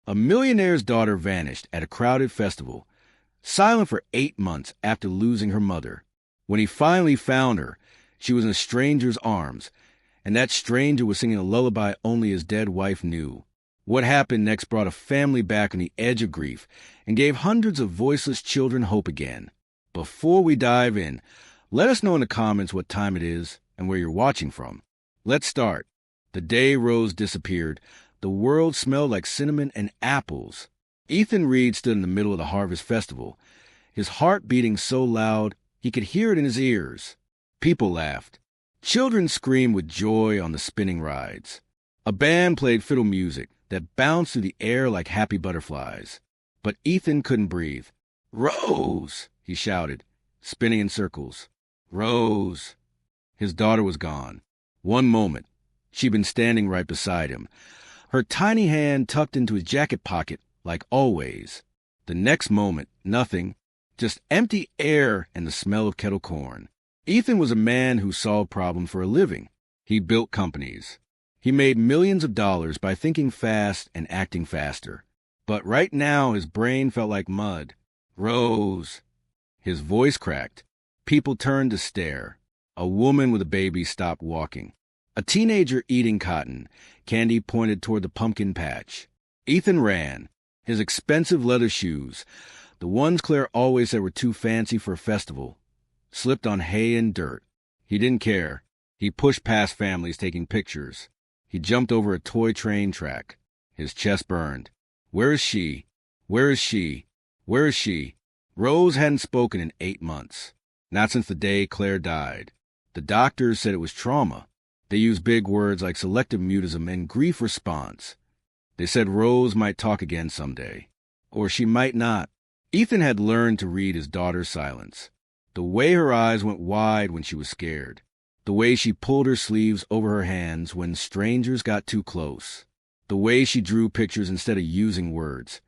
A millionaire's daughter vanished at a crowded festival, silent for 8 months after losing her mother. When he finally found her, she was in a stranger's arms, and that stranger was singing a lullaby only his dead wife knew. What happened next brought a family back on the edge of grief and gave hundreds of voiceless children hope again. Before we dive in, let us know in the comments what time it is and where you're watching from. Let's start. The day Rose disappeared, the world smelled like cinnamon and apples. Ethan Reed stood in the middle of the Harvest Festival, his heart beating so loud he could hear it in his ears. People laughed. Children screamed with joy on the spinning rides. A band played fiddle music that bounced through the air like happy butterflies. But Ethan couldn't breathe. "Rose!" he shouted, spinning in circles. "Rose!" His daughter was gone. One moment, she'd been standing right beside him, her tiny hand tucked into his jacket pocket like always. The next moment, nothing, just empty air and the smell of kettle corn. Ethan was a man who solved problems for a living. He built companies. He made millions of dollars by thinking fast and acting faster. But right now his brain felt like mud. "Rose!" His voice cracked. People turned to stare. A woman with a baby stopped walking. A teenager eating cotton candy pointed toward the pumpkin patch. Ethan ran. His expensive leather shoes, the ones Claire always said were too fancy for a festival, slipped on hay and dirt. He didn't care. He pushed past families taking pictures. He jumped over a toy train track. His chest burned. Where is she? Where is she? Where is she? Rose hadn't spoken in 8 months. Not since the day Claire died. The doctors said it was trauma. They used big words like selective mutism and grief response. They said Rose might talk again someday. Or she might not. Ethan had learned to read his daughter's silence. The way her eyes went wide when she was scared. The way she pulled her sleeves over her hands when strangers got too close. The way she drew pictures instead of using words.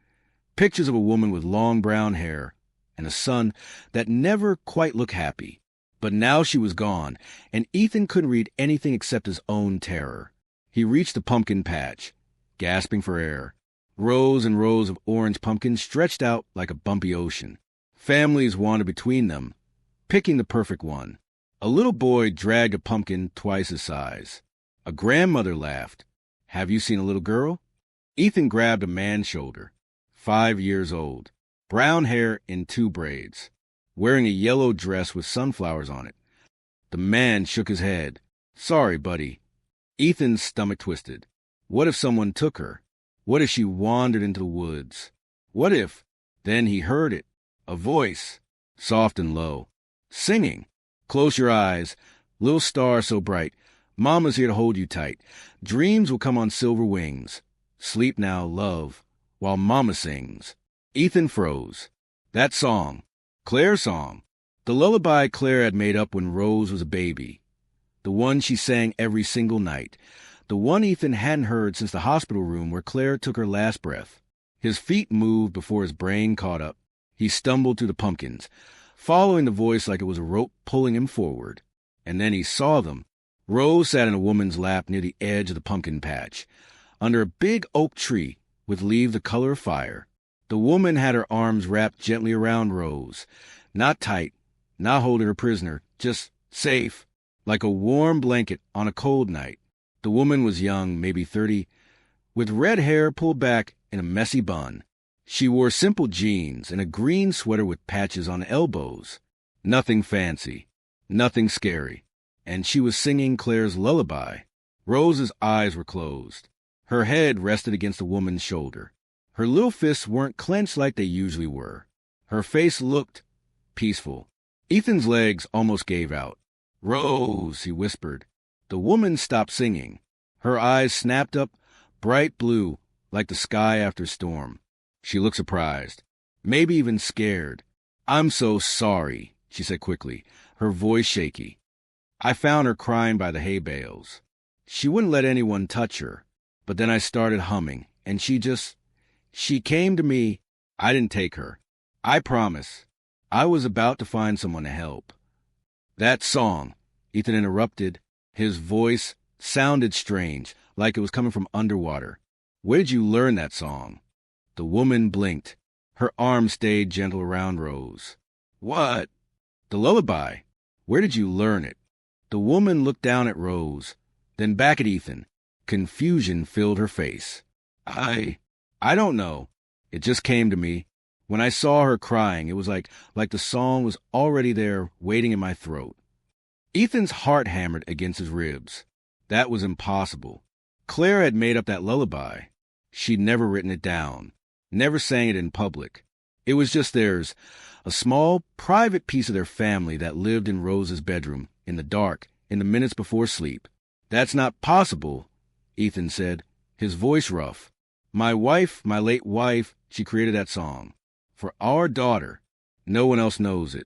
Pictures of a woman with long brown hair and a son that never quite looked happy. But now she was gone, and Ethan couldn't read anything except his own terror. He reached the pumpkin patch, gasping for air. Rows and rows of orange pumpkins stretched out like a bumpy ocean. Families wandered between them, picking the perfect one. A little boy dragged a pumpkin twice his size. A grandmother laughed. "Have you seen a little girl?" Ethan grabbed a man's shoulder, 5 years old, brown hair in 2 braids, wearing a yellow dress with sunflowers on it. The man shook his head. "Sorry, buddy." Ethan's stomach twisted. What if someone took her? What if she wandered into the woods? What if... Then he heard it. A voice, soft and low, singing. "Close your eyes, little star so bright. Mama's here to hold you tight. Dreams will come on silver wings. Sleep now, love, while Mama sings." Ethan froze. That song. Claire's song. The lullaby Claire had made up when Rose was a baby. The one she sang every single night. The one Ethan hadn't heard since the hospital room where Claire took her last breath. His feet moved before his brain caught up. He stumbled through the pumpkins, following the voice like it was a rope pulling him forward. And then he saw them. Rose sat in a woman's lap near the edge of the pumpkin patch, under a big oak tree with leaves the color of fire. The woman had her arms wrapped gently around Rose, not tight, not holding her prisoner, just safe, like a warm blanket on a cold night. The woman was young, maybe 30, with red hair pulled back in a messy bun. She wore simple jeans and a green sweater with patches on the elbows. Nothing fancy, nothing scary. And she was singing Claire's lullaby. Rose's eyes were closed. Her head rested against the woman's shoulder. Her little fists weren't clenched like they usually were. Her face looked peaceful. Ethan's legs almost gave out. "Rose," he whispered. The woman stopped singing. Her eyes snapped up, bright blue, like the sky after a storm. She looked surprised, maybe even scared. "I'm so sorry," she said quickly, her voice shaky. "I found her crying by the hay bales. She wouldn't let anyone touch her. But then I started humming, and she came to me. I didn't take her. I promise. I was about to find someone to help." "That song," Ethan interrupted. His voice sounded strange, like it was coming from underwater. "Where did you learn that song?" The woman blinked. Her arm stayed gentle around Rose. What? The lullaby. Where did you learn it? The woman looked down at Rose, then back at Ethan. Confusion filled her face. I don't know. It just came to me. When I saw her crying, it was like the song was already there, waiting in my throat. Ethan's heart hammered against his ribs. That was impossible. Claire had made up that lullaby. She'd never written it down, never sang it in public. It was just theirs, a small, private piece of their family that lived in Rose's bedroom, in the dark, in the minutes before sleep. That's not possible, Ethan said, his voice rough. My wife, my late wife, she created that song. For our daughter. No one else knows it.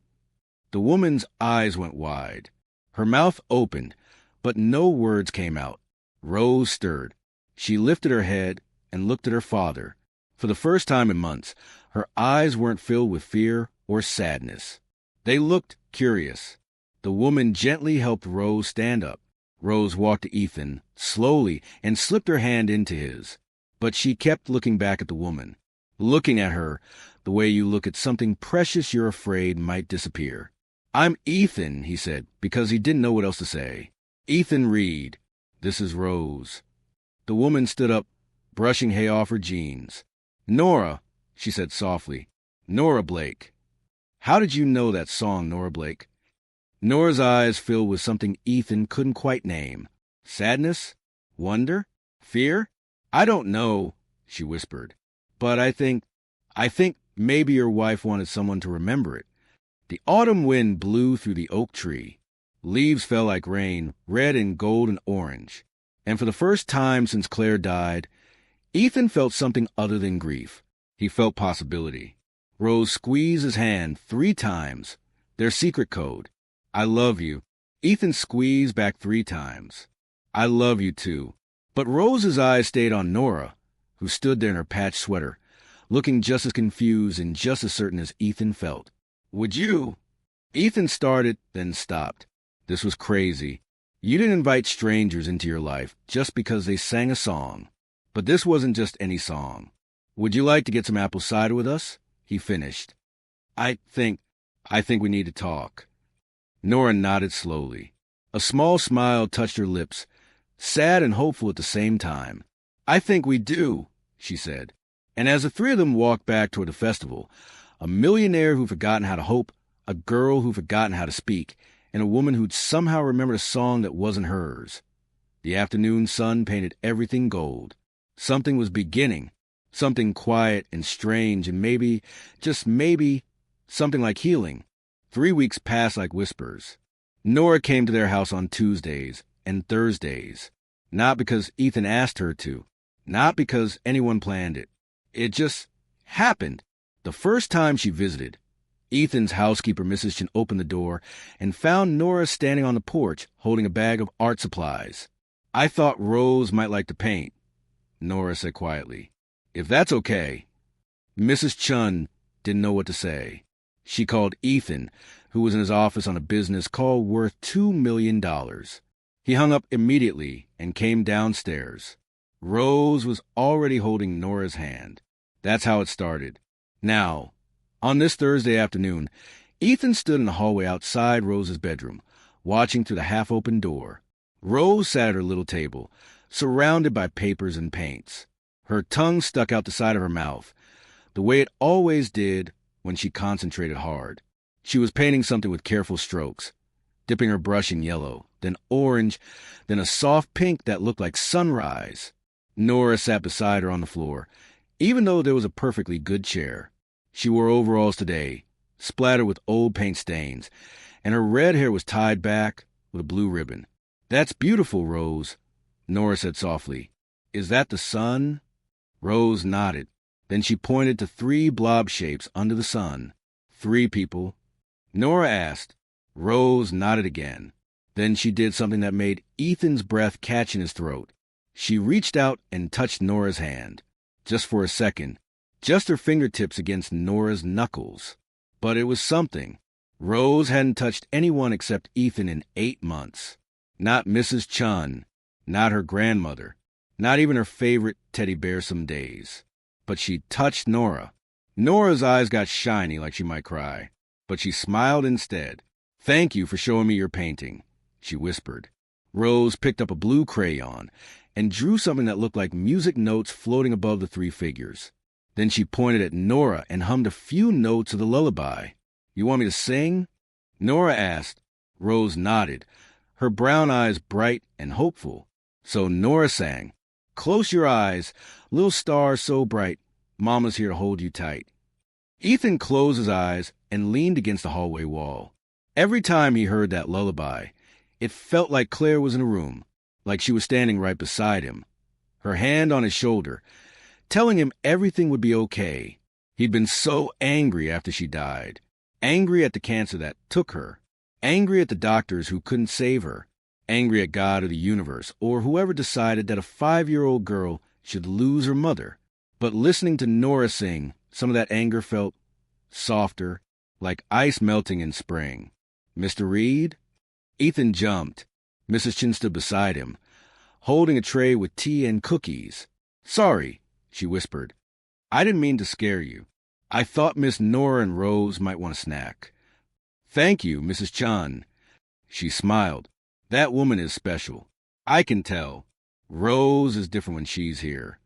The woman's eyes went wide. Her mouth opened, but no words came out. Rose stirred. She lifted her head and looked at her father. For the first time in months, her eyes weren't filled with fear or sadness. They looked curious. The woman gently helped Rose stand up. Rose walked to Ethan, slowly, and slipped her hand into his. But she kept looking back at the woman, looking at her the way you look at something precious you're afraid might disappear. I'm Ethan, he said, because he didn't know what else to say. Ethan Reed. This is Rose. The woman stood up, brushing hay off her jeans. Nora, she said softly. Nora Blake. How did you know that song, Nora Blake? Nora's eyes filled with something Ethan couldn't quite name. Sadness? Wonder? Fear? I don't know, she whispered. But I think maybe your wife wanted someone to remember it. The autumn wind blew through the oak tree. Leaves fell like rain, red and gold and orange. And for the first time since Claire died, Ethan felt something other than grief. He felt possibility. Rose squeezed his hand 3 times. Their secret code. I love you. Ethan squeezed back 3 times. I love you too. But Rose's eyes stayed on Nora, who stood there in her patched sweater, looking just as confused and just as certain as Ethan felt. Would you? Ethan started, then stopped. This was crazy. You didn't invite strangers into your life just because they sang a song. But this wasn't just any song. Would you like to get some apple cider with us? He finished. I think we need to talk. Nora nodded slowly. A small smile touched her lips, sad and hopeful at the same time. I think we do, she said. And as the 3 of them walked back toward the festival, a millionaire who'd forgotten how to hope, a girl who'd forgotten how to speak, and a woman who'd somehow remembered a song that wasn't hers. The afternoon sun painted everything gold. Something was beginning, something quiet and strange, and maybe, just maybe, something like healing. 3 weeks passed like whispers. Nora came to their house on Tuesdays and Thursdays, not because Ethan asked her to, not because anyone planned it. It just happened. The first time she visited, Ethan's housekeeper, Mrs. Chin, opened the door and found Nora standing on the porch holding a bag of art supplies. I thought Rose might like to paint, Nora said quietly. If that's okay. Mrs. Chun didn't know what to say. She called Ethan, who was in his office on a business call worth $2 million. He hung up immediately and came downstairs. Rose was already holding Nora's hand. That's how it started. Now, on this Thursday afternoon, Ethan stood in the hallway outside Rose's bedroom, watching through the half-open door. Rose sat at her little table, surrounded by papers and paints. Her tongue stuck out the side of her mouth, the way it always did when she concentrated hard. She was painting something with careful strokes, dipping her brush in yellow, then orange, then a soft pink that looked like sunrise. Nora sat beside her on the floor, even though there was a perfectly good chair. She wore overalls today, splattered with old paint stains, and her red hair was tied back with a blue ribbon. That's beautiful, Rose, Nora said softly. Is that the sun? Rose nodded. Then she pointed to 3 blob shapes under the sun. 3 people. Nora asked. Rose nodded again. Then she did something that made Ethan's breath catch in his throat. She reached out and touched Nora's hand. Just for a second. Just her fingertips against Nora's knuckles. But it was something. Rose hadn't touched anyone except Ethan in 8 months. Not Mrs. Chun. Not her grandmother. Not even her favorite teddy bear some days. but she touched Nora. Nora's eyes got shiny like she might cry, but she smiled instead. "Thank you for showing me your painting," she whispered. Rose picked up a blue crayon and drew something that looked like music notes floating above the three figures. Then she pointed at Nora and hummed a few notes of the lullaby. "You want me to sing?" Nora asked. Rose nodded, her brown eyes bright and hopeful. So Nora sang, "Close your eyes, little star so bright, Mama's here to hold you tight." Ethan closed his eyes and leaned against the hallway wall. Every time he heard that lullaby, it felt like Claire was in the room, like she was standing right beside him, her hand on his shoulder, telling him everything would be okay. He'd been so angry after she died, angry at the cancer that took her, angry at the doctors who couldn't save her, angry at God or the universe, or whoever decided that a 5-year-old girl should lose her mother. But listening to Nora sing, some of that anger felt softer, like ice melting in spring. "Mr. Reed?" Ethan jumped. Mrs. Chin stood beside him, holding a tray with tea and cookies. "Sorry," she whispered. "I didn't mean to scare you. I thought Miss Nora and Rose might want a snack." "Thank you, Mrs. Chun." She smiled. "That woman is special. I can tell. Rose is different when she's here."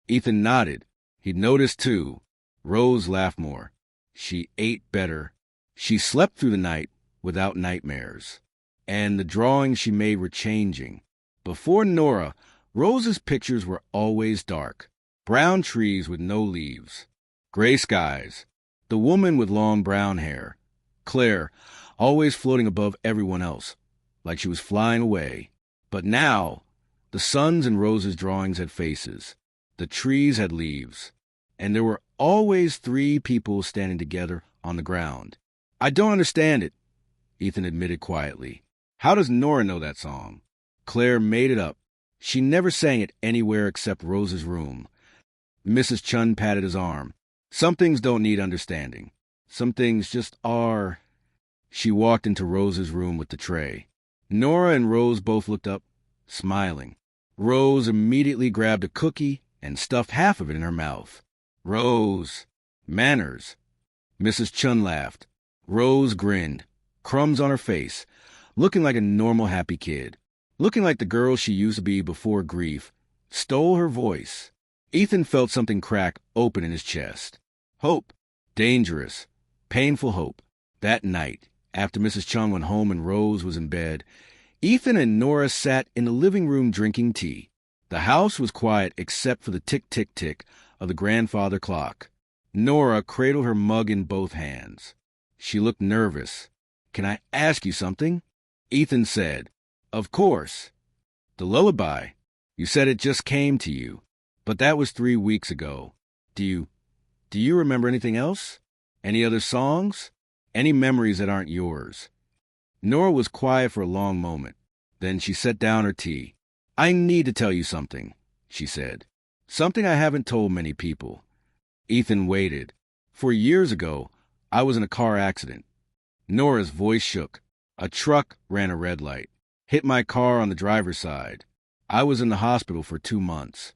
Ethan nodded. He'd noticed, too. Rose laughed more. She ate better. She slept through the night without nightmares. And the drawings she made were changing. Before Nora, Rose's pictures were always dark. Brown trees with no leaves. Gray skies. The woman with long brown hair. Claire, always floating above everyone else, like she was flying away. But now, the suns in Rose's drawings had faces. The trees had leaves. And there were always 3 people standing together on the ground. "I don't understand it," Ethan admitted quietly. "How does Nora know that song?" Claire made it up. She never sang it anywhere except Rose's room. Mrs. Chun patted his arm. "Some things don't need understanding. Some things just are." She walked into Rose's room with the tray. Nora and Rose both looked up, smiling. Rose immediately grabbed a cookie and stuffed half of it in her mouth. "Rose, manners." Mrs. Chun laughed. Rose grinned, crumbs on her face, looking like a normal happy kid, looking like the girl she used to be before grief stole her voice. Ethan felt something crack open in his chest. Hope. Dangerous. Painful hope. That night, after Mrs. Chun went home and Rose was in bed, Ethan and Nora sat in the living room drinking tea. The house was quiet except for the tick-tick-tick of the grandfather clock. Nora cradled her mug in both hands. She looked nervous. "Can I ask you something?" Ethan said, "Of course." "The lullaby. You said it just came to you. But that was 3 weeks ago. Do you remember anything else? Any other songs? Any memories that aren't yours?" Nora was quiet for a long moment. Then she set down her tea. "I need to tell you something," she said. "Something I haven't told many people." Ethan waited. "For years ago, I was in a car accident." Nora's voice shook. "A truck ran a red light, hit my car on the driver's side. I was in the hospital for 2 months."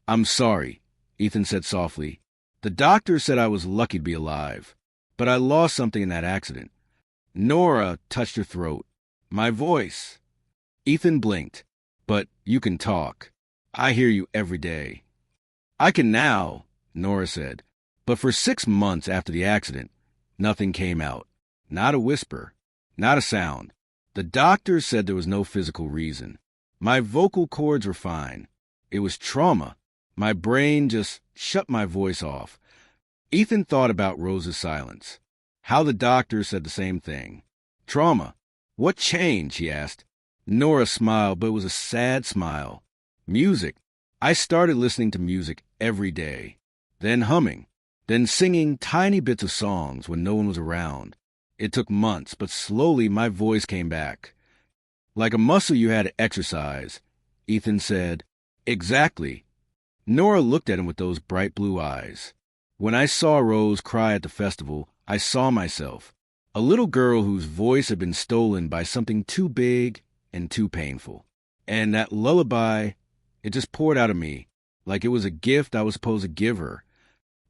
"I'm sorry," Ethan said softly. "The doctor said I was lucky to be alive, but I lost something in that accident." Nora touched her throat. "My voice." Ethan blinked. "But you can talk. I hear you every day." "I can now," Nora said. "But for 6 months after the accident, nothing came out. Not a whisper. Not a sound. The doctor said there was no physical reason. My vocal cords were fine. It was trauma. My brain just shut my voice off." Ethan thought about Rose's silence. How the doctor said the same thing. "Trauma. What changed?" he asked. Nora smiled, but it was a sad smile. "Music. I started listening to music every day. Then humming. Then singing tiny bits of songs when no one was around. It took months, but slowly my voice came back. Like a muscle you had to exercise." Ethan said, "Exactly." Nora looked at him with those bright blue eyes. "When I saw Rose cry at the festival, I saw myself. A little girl whose voice had been stolen by something too big and too painful. And that lullaby, it just poured out of me. like it was a gift I was supposed to give her.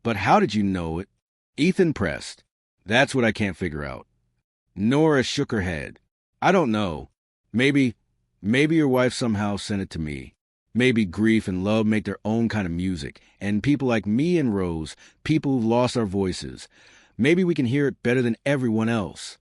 But how did you know it? Ethan pressed. That's what I can't figure out. Nora shook her head. I don't know. Maybe your wife somehow sent it to me. Maybe grief and love make their own kind of music, and people like me and Rose, people who've lost our voices, maybe we can hear it better than everyone else.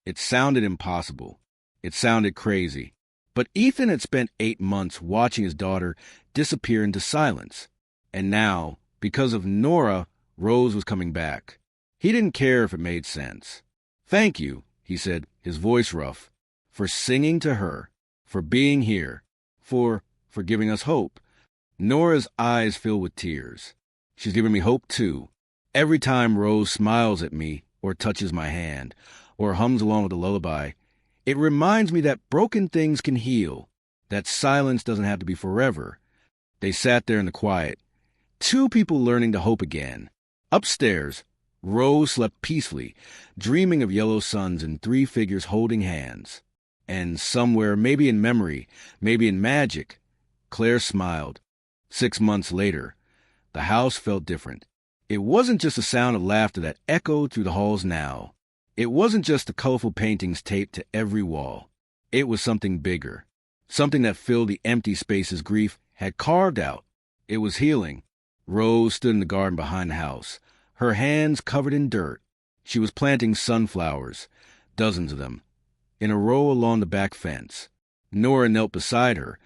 It sounded impossible. It sounded crazy. But Ethan had spent 8 months watching his daughter disappear into silence. And now, because of Nora, Rose was coming back. He didn't care if it made sense. Thank you, he said, his voice rough, for singing to her, for being here, for giving us hope. Nora's eyes fill with tears. She's giving me hope, too. Every time Rose smiles at me, or touches my hand, or hums along with a lullaby, it reminds me that broken things can heal, that silence doesn't have to be forever. They sat there in the quiet, 2 people learning to hope again. Upstairs, Rose slept peacefully, dreaming of yellow suns and 3 figures holding hands. And somewhere, maybe in memory, maybe in magic, Claire smiled. 6 months later, the house felt different. It wasn't just the sound of laughter that echoed through the halls now. It wasn't just the colorful paintings taped to every wall. It was something bigger, something that filled the empty spaces grief had carved out. It was healing. Rose stood in the garden behind the house, her hands covered in dirt. She was planting sunflowers, dozens of them, in a row along the back fence. Nora knelt beside her,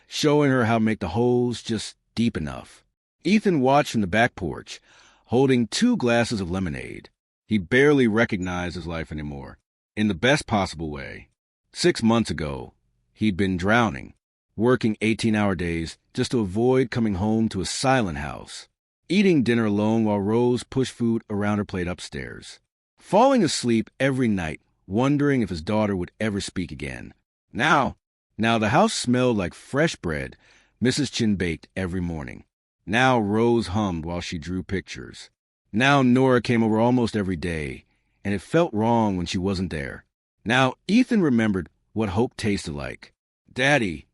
showing her how to make the holes just deep enough. Ethan watched from the back porch, holding 2 glasses of lemonade. He barely recognized his life anymore, in the best possible way. 6 months ago, he'd been drowning, working 18-hour days just to avoid coming home to a silent house, eating dinner alone while Rose pushed food around her plate upstairs, falling asleep every night, wondering if his daughter would ever speak again. Now the house smelled like fresh bread Mrs. Chin baked every morning. Now Rose hummed while she drew pictures. Now Nora came over almost every day, and it felt wrong when she wasn't there. Now Ethan remembered what hope tasted like. Daddy!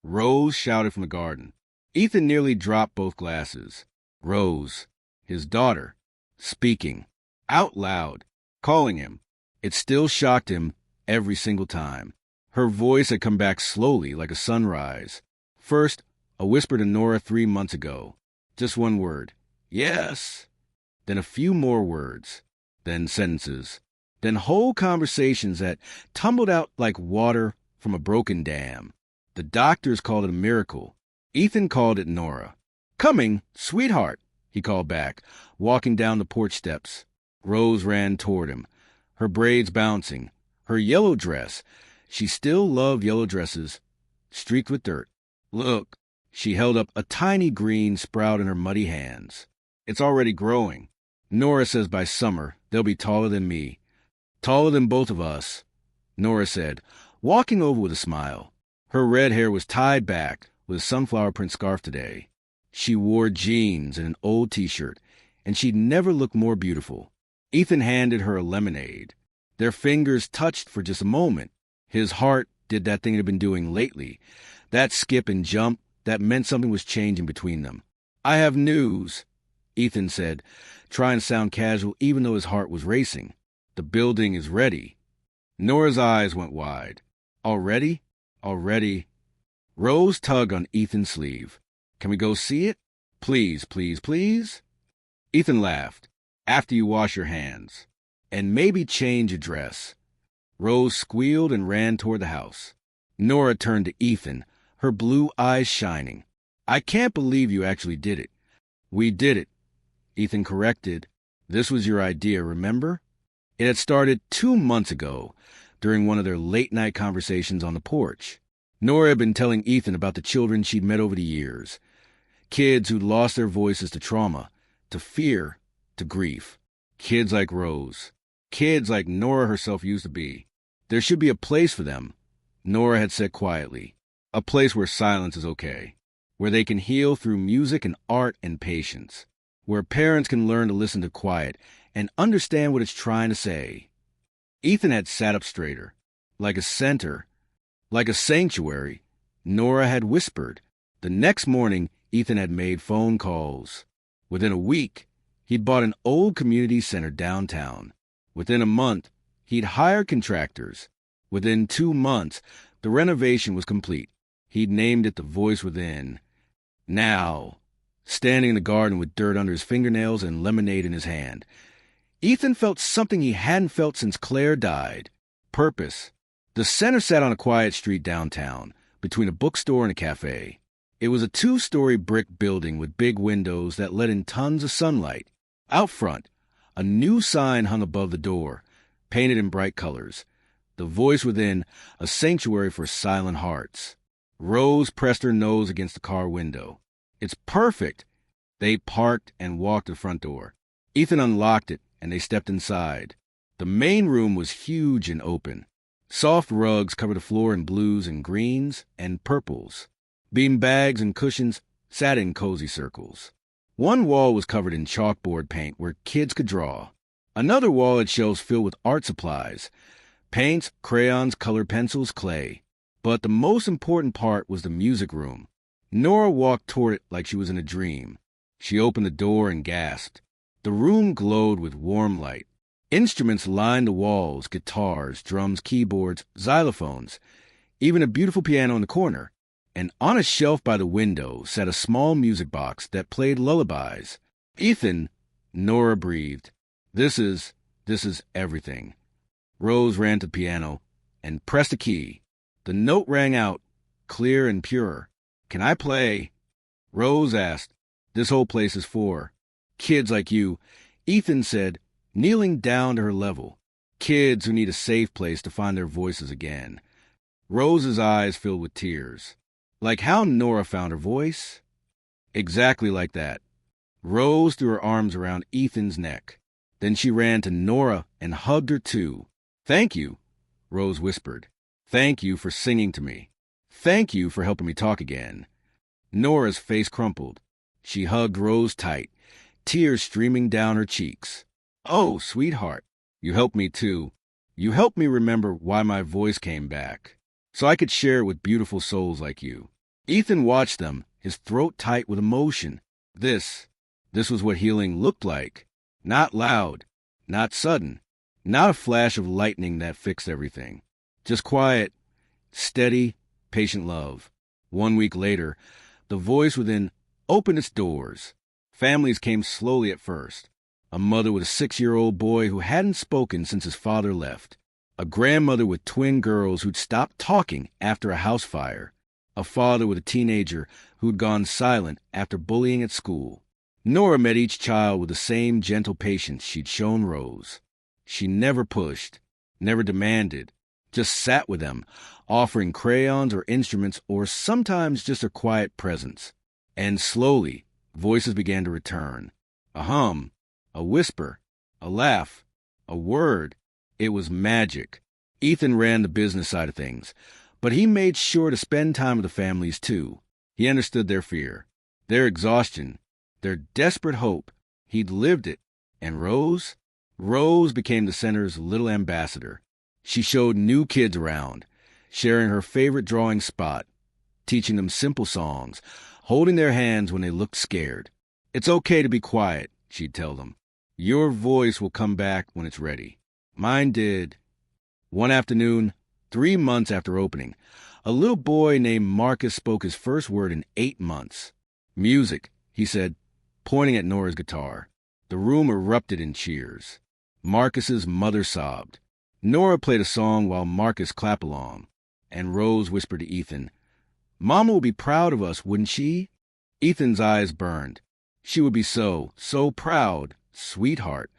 Rose shouted from the garden. Ethan nearly dropped both glasses. Rose, his daughter, speaking, out loud, calling him. It still shocked him every single time. Her voice had come back slowly like a sunrise. First, a whisper to Nora 3 months ago. Just one word. Yes. Then a few more words. Then sentences. Then whole conversations that tumbled out like water from a broken dam. The doctors called it a miracle. Ethan called it Nora. Coming, sweetheart, he called back, walking down the porch steps. Rose ran toward him, her braids bouncing, her yellow dress. She still loved yellow dresses, streaked with dirt. Look, she held up a tiny green sprout in her muddy hands. It's already growing. Nora says by summer they'll be taller than me. Taller than both of us, Nora said, walking over with a smile. Her red hair was tied back with a sunflower print scarf today. She wore jeans and an old t-shirt, and she'd never looked more beautiful. Ethan handed her a lemonade. Their fingers touched for just a moment. His heart did that thing it had been doing lately. That skip and jump that meant something was changing between them. I have news, Ethan said, trying to sound casual even though his heart was racing. The building is ready. Nora's eyes went wide. Already? Already? Rose tugged on Ethan's sleeve. Can we go see it? Please, please, please? Ethan laughed. After you wash your hands. And maybe change your dress. Rose squealed and ran toward the house. Nora turned to Ethan, her blue eyes shining. I can't believe you actually did it. We did it, Ethan corrected. This was your idea, remember? It had started 2 months ago, during one of their late-night conversations on the porch. Nora had been telling Ethan about the children she'd met over the years. Kids who'd lost their voices to trauma, to fear, to grief. Kids like Rose. Kids like Nora herself used to be. There should be a place for them, Nora had said quietly. A place where silence is okay. Where they can heal through music and art and patience. Where parents can learn to listen to quiet and understand what it's trying to say. Ethan had sat up straighter. Like a center, like a sanctuary, Nora had whispered. The next morning, Ethan had made phone calls. Within a week, he'd bought an old community center downtown. Within a month, he'd hired contractors. Within 2 months, the renovation was complete. He'd named it The Voice Within. Now, standing in the garden with dirt under his fingernails and lemonade in his hand, Ethan felt something he hadn't felt since Claire died. Purpose. The center sat on a quiet street downtown, between a bookstore and a cafe. It was a 2-story brick building with big windows that let in tons of sunlight. Out front, a new sign hung above the door, painted in bright colors. The Voice Within, a sanctuary for silent hearts. Rose pressed her nose against the car window. It's perfect. They parked and walked to the front door. Ethan unlocked it, and they stepped inside. The main room was huge and open. Soft rugs covered the floor in blues and greens and purples. Bean bags and cushions sat in cozy circles. One wall was covered in chalkboard paint where kids could draw. Another wall had shelves filled with art supplies: paints, crayons, colored pencils, clay. But the most important part was the music room. Nora walked toward it like she was in a dream. She opened the door and gasped. The room glowed with warm light. Instruments lined the walls: guitars, drums, keyboards, xylophones, even a beautiful piano in the corner. And on a shelf by the window sat a small music box that played lullabies. Ethan, Nora breathed. This is everything. Rose ran to the piano and pressed a key. The note rang out, clear and pure. "Can I play?" Rose asked. "This whole place is for kids like you," Ethan said, kneeling down to her level. "Kids who need a safe place to find their voices again." Rose's eyes filled with tears. Like how Nora found her voice? Exactly like that. Rose threw her arms around Ethan's neck. Then she ran to Nora and hugged her too. "Thank you," Rose whispered. "Thank you for singing to me. Thank you for helping me talk again." Nora's face crumpled. She hugged Rose tight, tears streaming down her cheeks. "Oh, sweetheart, you helped me too. You helped me remember why my voice came back, so I could share it with beautiful souls like you." Ethan watched them, his throat tight with emotion. This was what healing looked like. Not loud, not sudden, not a flash of lightning that fixed everything. Just quiet, steady, patient love. 1 week later, the Voice Within opened its doors. Families came slowly at first. A mother with a 6-year-old boy who hadn't spoken since his father left. A grandmother with twin girls who'd stopped talking after a house fire. A father with a teenager who'd gone silent after bullying at school. Nora met each child with the same gentle patience she'd shown Rose. She never pushed, never demanded, just sat with them, offering crayons or instruments or sometimes just a quiet presence. And slowly, voices began to return. A hum, a whisper, a laugh, a word. It was magic. Ethan ran the business side of things, but he made sure to spend time with the families too. He understood their fear, their exhaustion, their desperate hope. He'd lived it. And Rose? Rose became the center's little ambassador. She showed new kids around, sharing her favorite drawing spot, teaching them simple songs, holding their hands when they looked scared. "It's okay to be quiet," she'd tell them. "Your voice will come back when it's ready." Mine did. One afternoon, 3 months after opening, a little boy named Marcus spoke his first word in 8 months. "Music," he said, pointing at Nora's guitar. The room erupted in cheers. Marcus's mother sobbed. Nora played a song while Marcus clapped along, and Rose whispered to Ethan, "Mama will be proud of us, wouldn't she?" Ethan's eyes burned. She would be so proud, sweetheart.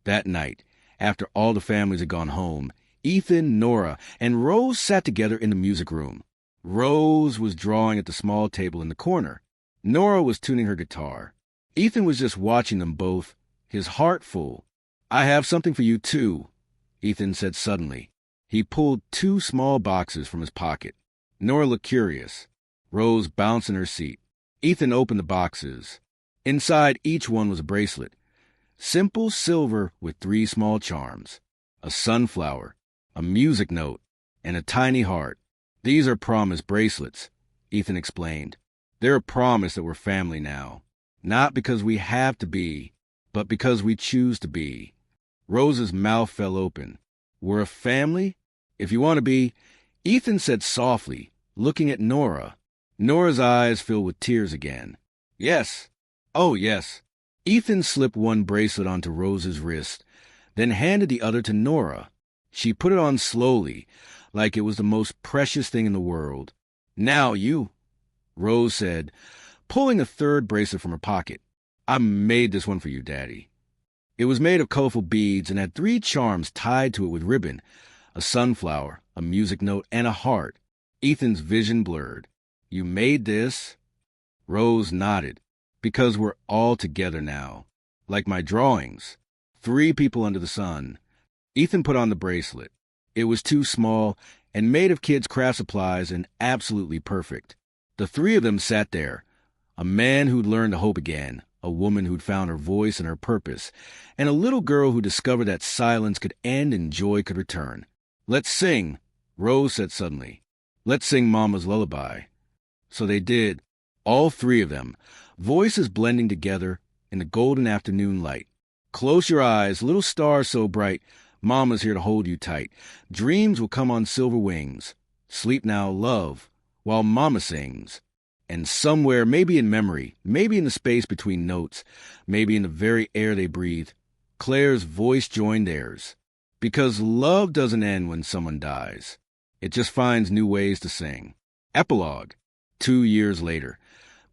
That night, after all the families had gone home, Ethan, Nora, and Rose sat together in the music room. Rose was drawing at the small table in the corner. Nora was tuning her guitar. Ethan was just watching them both, his heart full. "I have something for you, too," Ethan said suddenly. He pulled 2 small boxes from his pocket. Nora looked curious. Rose bounced in her seat. Ethan opened the boxes. Inside each one was a bracelet. Simple silver with 3 small charms. A sunflower, a music note, and a tiny heart. "These are promise bracelets," Ethan explained. They're a promise that we're family now. Not because we have to be, but because we choose to be. Rose's mouth fell open. We're a family? If you want to be, Ethan said softly, looking at Nora. Nora's eyes filled with tears again. Yes. Oh, yes. Ethan slipped one bracelet onto Rose's wrist, then handed the other to Nora. She put it on slowly, like it was the most precious thing in the world. Now you, Rose said, pulling a third bracelet from her pocket. I made this one for you, Daddy. It was made of colorful beads and had 3 charms tied to it with ribbon, a sunflower, a music note, and a heart. Ethan's vision blurred. You made this? Rose nodded. Because we're all together now. Like my drawings. 3 people under the sun. Ethan put on the bracelet. It was too small and made of kids' craft supplies and absolutely perfect. The 3 of them sat there. A man who'd learned to hope again, a woman who'd found her voice and her purpose, and a little girl who discovered that silence could end and joy could return. Let's sing, Rose said suddenly. Let's sing Mama's lullaby. So they did, all 3 of them, voices blending together in the golden afternoon light. Close your eyes, little star so bright, Mama's here to hold you tight. Dreams will come on silver wings. Sleep now, love, while Mama sings. And somewhere, maybe in memory, maybe in the space between notes, maybe in the very air they breathe, Claire's voice joined theirs. Because love doesn't end when someone dies. It just finds new ways to sing. Epilogue. 2 years later,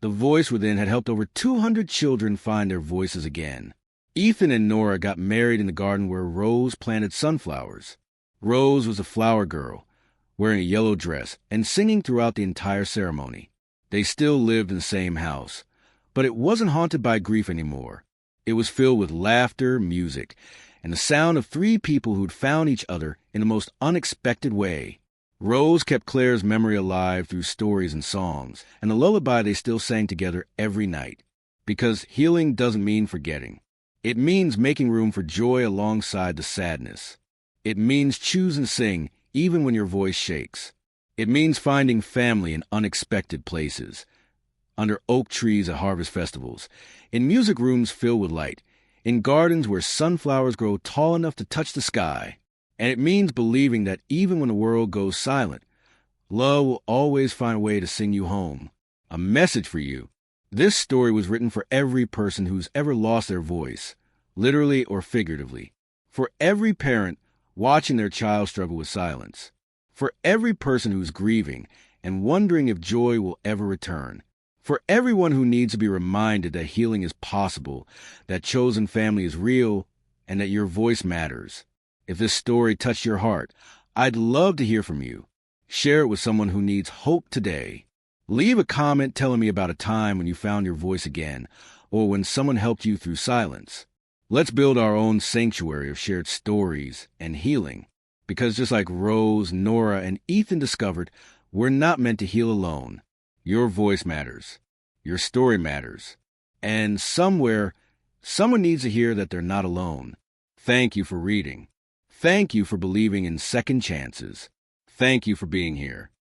the voice within had helped over 200 children find their voices again. Ethan and Nora got married in the garden where Rose planted sunflowers. Rose was a flower girl, wearing a yellow dress and singing throughout the entire ceremony. They still lived in the same house, but it wasn't haunted by grief anymore. It was filled with laughter, music, and the sound of 3 people who'd found each other in the most unexpected way. Rose kept Claire's memory alive through stories and songs, and the lullaby they still sang together every night. Because healing doesn't mean forgetting. It means making room for joy alongside the sadness. It means choose and sing even when your voice shakes. It means finding family in unexpected places. Under oak trees at harvest festivals, in music rooms filled with light, in gardens where sunflowers grow tall enough to touch the sky. And it means believing that even when the world goes silent, love will always find a way to sing you home. A message for you. This story was written for every person who's ever lost their voice, literally or figuratively. For every parent watching their child struggle with silence. For every person who's grieving and wondering if joy will ever return. For everyone who needs to be reminded that healing is possible, that chosen family is real, and that your voice matters. If this story touched your heart, I'd love to hear from you. Share it with someone who needs hope today. Leave a comment telling me about a time when you found your voice again, or when someone helped you through silence. Let's build our own sanctuary of shared stories and healing. Because just like Rose, Nora, and Ethan discovered, we're not meant to heal alone. Your voice matters. Your story matters. And somewhere, someone needs to hear that they're not alone. Thank you for reading. Thank you for believing in second chances. Thank you for being here.